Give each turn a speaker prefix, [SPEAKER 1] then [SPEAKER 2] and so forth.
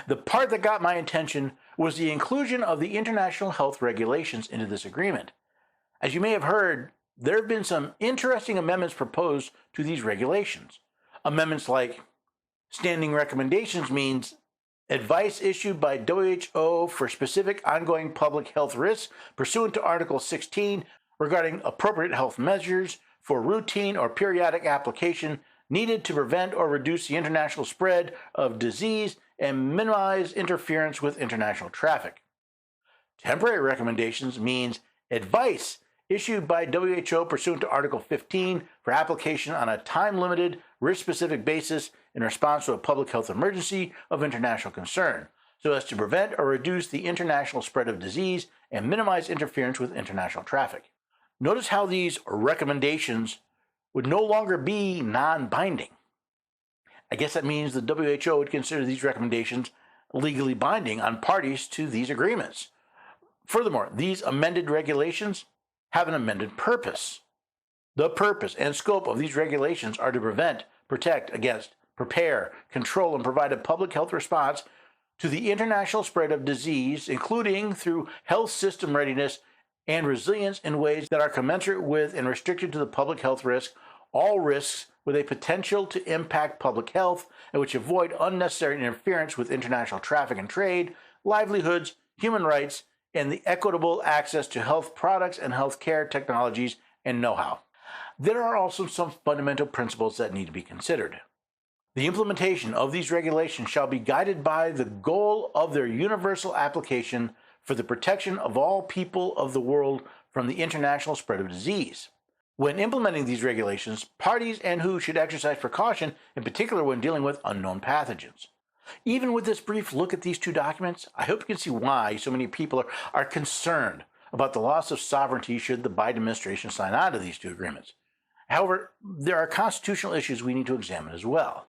[SPEAKER 1] The part that got my attention was the inclusion of the international health regulations into this agreement. As you may have heard, there have been some interesting amendments proposed to these regulations. Amendments like standing recommendations means advice issued by WHO for specific ongoing public health risks pursuant to Article 16 regarding appropriate health measures for routine or periodic application needed to prevent or reduce the international spread of disease and minimize interference with international traffic. Temporary recommendations means advice issued by WHO pursuant to Article 15 for application on a time-limited, risk-specific basis in response to a public health emergency of international concern, so as to prevent or reduce the international spread of disease and minimize interference with international traffic. Notice how these recommendations would no longer be non-binding. I guess that means the WHO would consider these recommendations legally binding on parties to these agreements. Furthermore, these amended regulations have an amended purpose. The purpose and scope of these regulations are to prevent, protect against, prepare, control, and provide a public health response to the international spread of disease, including through health system readiness and resilience in ways that are commensurate with and restricted to the public health risk, all risks with a potential to impact public health, and which avoid unnecessary interference with international traffic and trade, livelihoods, human rights, and the equitable access to health products and healthcare technologies and know-how. There are also some fundamental principles that need to be considered. The implementation of these regulations shall be guided by the goal of their universal application for the protection of all people of the world from the international spread of disease. When implementing these regulations, parties and WHO should exercise precaution, in particular when dealing with unknown pathogens. Even with this brief look at these two documents, I hope you can see why so many people are concerned about the loss of sovereignty should the Biden administration sign on to these two agreements. However, there are constitutional issues we need to examine as well.